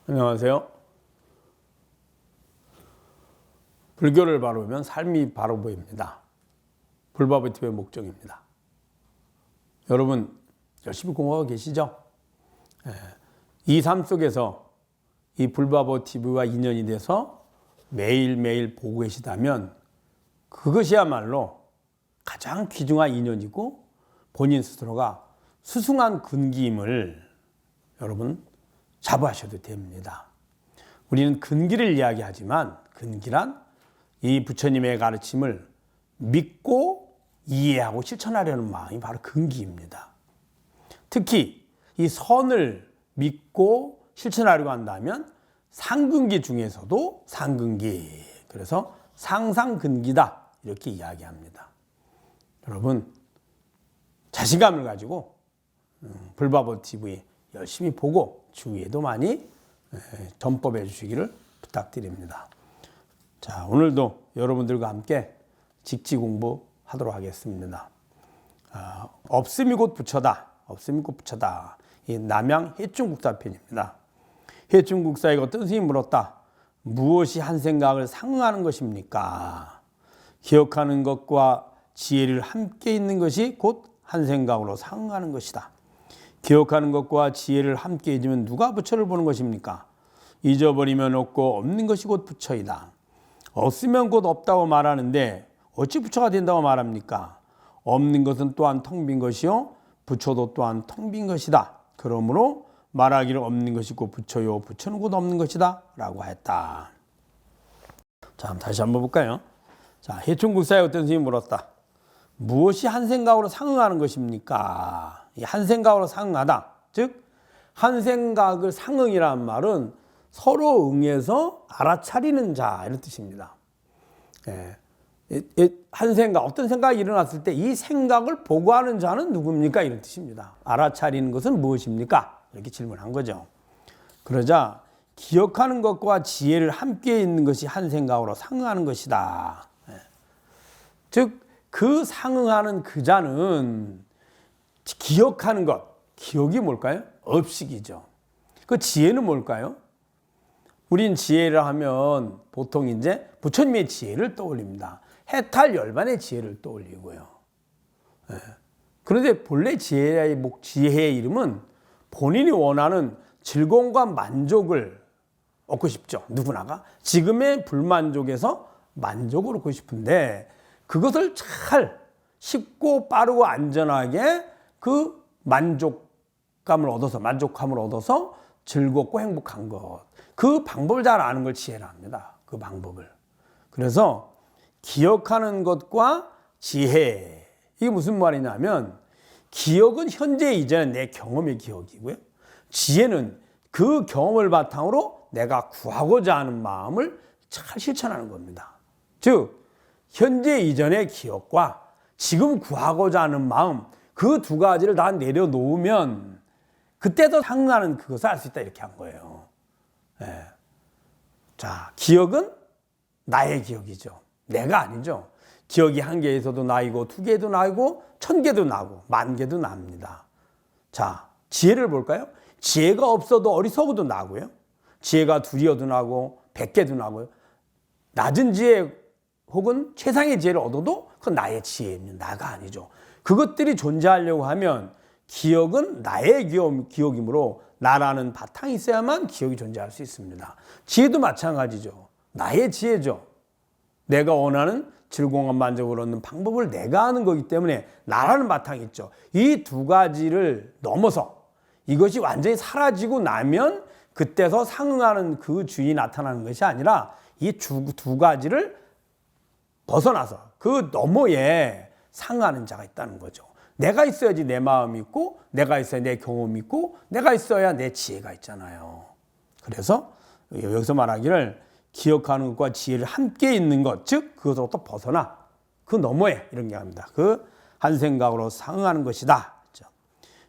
안녕하세요. 불교를 바로 보면 삶이 바로 보입니다. 불바보 TV의 목적입니다. 여러분 열심히 공부하고 계시죠? 이 삶 속에서 이 불바보 TV와 인연이 돼서 매일매일 보고 계시다면 그것이야말로 가장 귀중한 인연이고 본인 스스로가 수승한 근기임을 여러분 자부하셔도 됩니다. 우리는 근기를 이야기하지만 근기란 이 부처님의 가르침을 믿고 이해하고 실천하려는 마음이 바로 근기입니다. 특히 이 선을 믿고 실천하려고 한다면 상근기 중에서도 상근기, 그래서 상상근기다 이렇게 이야기합니다. 여러분 자신감을 가지고 불바보 TV 열심히 보고 주위에도 많이 전법해 주시기를 부탁드립니다. 자, 오늘도 여러분들과 함께 직지 공부하도록 하겠습니다. 없음이 곧 부처다. 없음이 곧 부처다. 이 남양 해충국사편입니다. 해충국사에게 어떤 스님이 물었다. 무엇이 한 생각을 상응하는 것입니까? 기억하는 것과 지혜를 함께 있는 것이 곧 한 생각으로 상응하는 것이다. 기억하는 것과 지혜를 함께 잊으면 누가 부처를 보는 것입니까? 잊어버리면 없고 없는 것이 곧 부처이다. 없으면 곧 없다고 말하는데 어찌 부처가 된다고 말합니까? 없는 것은 또한 텅 빈 것이요 부처도 또한 텅 빈 것이다. 그러므로 말하기를 없는 것이 곧 부처요 부처는 곧 없는 것이다 라고 했다. 자, 다시 한번 볼까요? 자, 해충국사에 어떤 스님이 물었다. 무엇이 한 생각으로 상응하는 것입니까? 이 한 생각으로 상응하다. 즉, 한 생각을 상응이라는 말은 서로 응해서 알아차리는 자 이런 뜻입니다. 한 생각, 어떤 생각이 일어났을 때 이 생각을 보고하는 자는 누굽니까? 이런 뜻입니다. 알아차리는 것은 무엇입니까? 이렇게 질문한 거죠. 그러자 기억하는 것과 지혜를 함께 있는 것이 한 생각으로 상응하는 것이다. 즉, 그 상응하는 그 자는 기억하는 것, 기억이 뭘까요? 업식이죠. 그 지혜는 뭘까요? 우린 지혜를 하면 보통 이제 부처님의 지혜를 떠올립니다. 해탈 열반의 지혜를 떠올리고요. 그런데 본래 지혜의 이름은 본인이 원하는 즐거움과 만족을 얻고 싶죠. 누구나가 지금의 불만족에서 만족을 얻고 싶은데 그것을 잘 쉽고 빠르고 안전하게 그 만족감을 얻어서 만족함을 얻어서 즐겁고 행복한 것, 그 방법을 잘 아는 걸 지혜라 합니다. 그 방법을. 그래서 기억하는 것과 지혜, 이게 무슨 말이냐면 기억은 현재 이전의 내 경험의 기억이고요. 지혜는 그 경험을 바탕으로 내가 구하고자 하는 마음을 잘 실천하는 겁니다. 즉 현재 이전의 기억과 지금 구하고자 하는 마음, 그 두 가지를 다 내려놓으면 그때도 상응하는 그것을 알 수 있다 이렇게 한 거예요. 자, 기억은 나의 기억이죠. 내가 아니죠. 기억이 한 개에서도 나이고 두 개도 나이고 천 개도 나고 만 개도 납니다. 자, 지혜를 볼까요? 지혜가 없어도 어리석어도 나고요. 지혜가 둘이어도 나고 100개도 나고요. 낮은 지혜 혹은 최상의 지혜를 얻어도 그건 나의 지혜입니다. 나가 아니죠. 그것들이 존재하려고 하면 기억은 나의 기억이므로 나라는 바탕이 있어야만 기억이 존재할 수 있습니다. 지혜도 마찬가지죠. 나의 지혜죠. 내가 원하는 즐거움과 만족을 얻는 방법을 내가 하는 거기 때문에 나라는 바탕이 있죠. 이 두 가지를 넘어서 이것이 완전히 사라지고 나면 그때서 상응하는 그 주인이 나타나는 것이 아니라 이 두 가지를 벗어나서 그 너머에 상응하는 자가 있다는 거죠. 내가 있어야지 내 마음이 있고 내가 있어야 내 경험이 있고 내가 있어야 내 지혜가 있잖아요. 그래서 여기서 말하기를 기억하는 것과 지혜를 함께 있는 것, 즉 그것으로부터 벗어나 그 너머에 이런 게 합니다. 그 한 생각으로 상응하는 것이다. 그렇죠?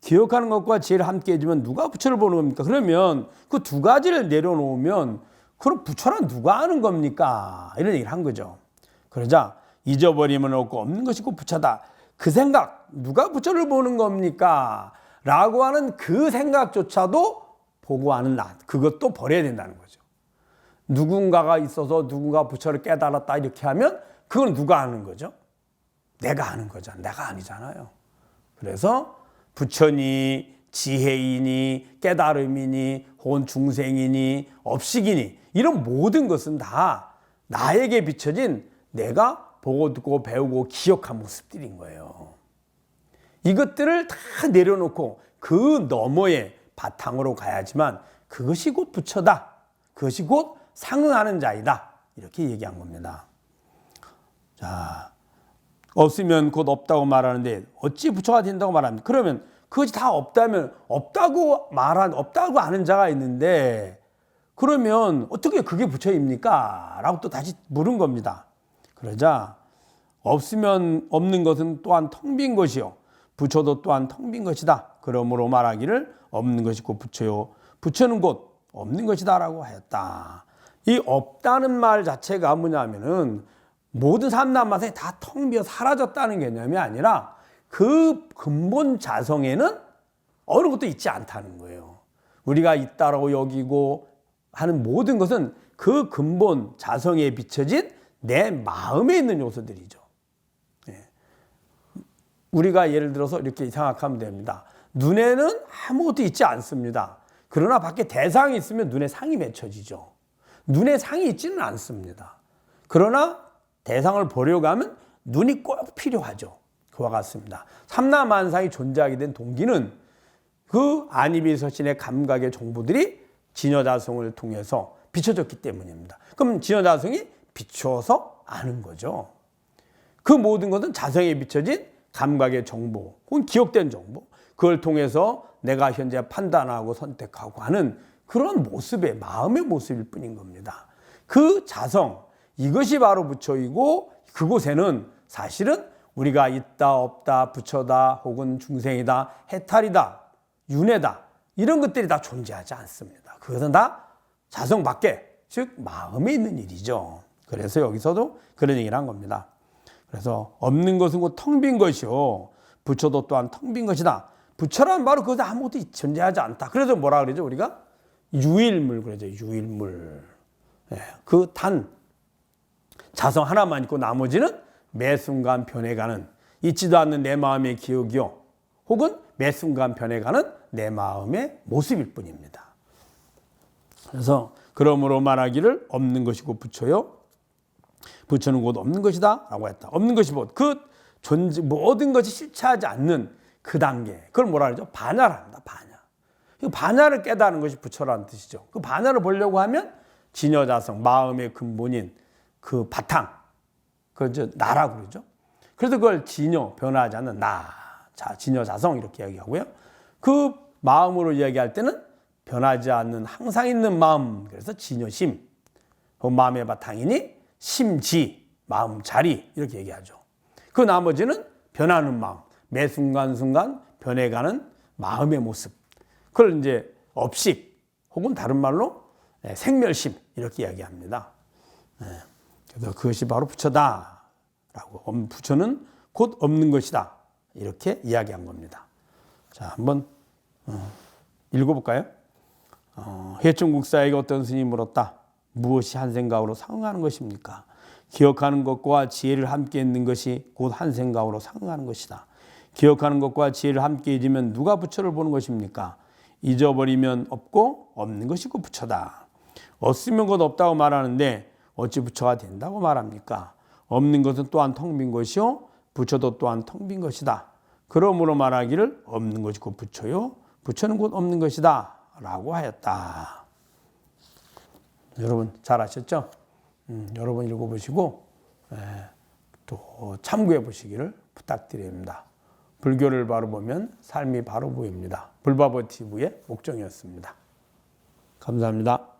기억하는 것과 지혜를 함께 해주면 누가 부처를 보는 겁니까? 그러면 그 두 가지를 내려놓으면 그럼 부처란 누가 아는 겁니까? 이런 얘기를 한 거죠. 그러자 잊어버리면 없고 없는 것이 곧 부처다. 그 생각, 누가 부처를 보는 겁니까? 라고 하는 그 생각조차도 보고하는 나, 그것도 버려야 된다는 거죠. 누군가가 있어서 누군가 부처를 깨달았다 이렇게 하면 그건 누가 하는 거죠? 내가 하는 거잖아. 내가 아니잖아요. 그래서 부처니 지혜이니 깨달음이니 혹은 중생이니 업식이니 이런 모든 것은 다 나에게 비춰진 내가 보고 듣고 배우고 기억한 모습들인 거예요. 이것들을 다 내려놓고 그 너머에 바탕으로 가야지만 그것이 곧 부처다. 그것이 곧 상응하는 자이다. 이렇게 얘기한 겁니다. 자, 없으면 곧 없다고 말하는데 어찌 부처가 된다고 말합니까? 그러면 그것이 다 없다면 없다고 아는 자가 있는데 그러면 어떻게 그게 부처입니까? 라고 또 다시 물은 겁니다. 그러자 없으면 없는 것은 또한 텅 빈 것이요. 부처도 또한 텅 빈 것이다. 그러므로 말하기를 없는 것이 곧 부처요. 부처는 곧 없는 것이다 라고 하였다. 이 없다는 말 자체가 뭐냐면은 모든 삼남만상이 다 텅 비어 사라졌다는 개념이 아니라 그 근본 자성에는 어느 것도 있지 않다는 거예요. 우리가 있다라고 여기고 하는 모든 것은 그 근본 자성에 비춰진 내 마음에 있는 요소들이죠. 우리가 예를 들어서 이렇게 생각하면 됩니다. 눈에는 아무것도 있지 않습니다. 그러나 밖에 대상이 있으면 눈에 상이 맺혀지죠. 눈에 상이 있지는 않습니다. 그러나 대상을 보려고 하면 눈이 꼭 필요하죠. 그와 같습니다. 삼라만상이 존재하게 된 동기는 그 안이비서신의 감각의 정보들이 진여자성을 통해서 비춰졌기 때문입니다. 그럼 진여자성이 비춰서 아는 거죠. 그 모든 것은 자성에 비춰진 감각의 정보, 혹은 기억된 정보, 그걸 통해서 내가 현재 판단하고 선택하고 하는 그런 모습의 마음의 모습일 뿐인 겁니다. 그 자성, 이것이 바로 부처이고 그곳에는 사실은 우리가 있다 없다 부처다 혹은 중생이다 해탈이다 윤회다 이런 것들이 다 존재하지 않습니다. 그것은 다 자성 밖에 즉 마음에 있는 일이죠. 그래서 여기서도 그런 얘기를 한 겁니다. 그래서 없는 것은 곧 텅 빈 것이요 부처도 또한 텅 빈 것이다. 부처란 바로 그것에 아무것도 존재하지 않다. 그래서 뭐라 그러죠? 우리가 유일물 그러죠. 유일물. 그 단 자성 하나만 있고 나머지는 매 순간 변해가는 있지도 않는 내 마음의 기억이요 혹은 매 순간 변해가는 내 마음의 모습일 뿐입니다. 그래서 그러므로 말하기를 없는 것이고 부처요 부처는 곧 없는 것이다 라고 했다. 없는 것이 뭐 그 존재 모든 것이 실체하지 않는 그 단계 그걸 뭐라 그러죠? 반야랍니다. 반야. 이 반야를 깨닫는 것이 부처라는 뜻이죠. 그 반야를 보려고 하면 진여자성 마음의 근본인 그 바탕 그 나라고 그러죠. 그래서 그걸 진여 변화하지 않는 나, 자 진여자성 이렇게 이야기하고요. 그 마음으로 이야기할 때는 변하지 않는 항상 있는 마음 그래서 진여심. 그 마음의 바탕이니 심지 마음 자리 이렇게 얘기하죠. 그 나머지는 변하는 마음, 매 순간순간 변해가는 마음의 모습. 그걸 이제 업식 혹은 다른 말로 생멸심 이렇게 이야기합니다. 그래서 그것이 바로 부처다라고 부처는 곧 없는 것이다 이렇게 이야기한 겁니다. 자 한번 읽어볼까요? 해충국사에게 어떤 스님이 물었다. 무엇이 한 생각으로 상응하는 것입니까? 기억하는 것과 지혜를 함께 있는 것이 곧 한 생각으로 상응하는 것이다. 기억하는 것과 지혜를 함께 잊으면 누가 부처를 보는 것입니까? 잊어버리면 없고 없는 것이 곧 부처다. 없으면 곧 없다고 말하는데 어찌 부처가 된다고 말합니까? 없는 것은 또한 텅 빈 것이요 부처도 또한 텅 빈 것이다. 그러므로 말하기를 없는 것이 곧 부처요 부처는 곧 없는 것이다 라고 하였다. 여러분 잘 아셨죠? 여러분 읽어보시고 또 참고해 보시기를 부탁드립니다. 불교를 바로 보면 삶이 바로 보입니다. 불바보 TV의 목정이었습니다. 감사합니다.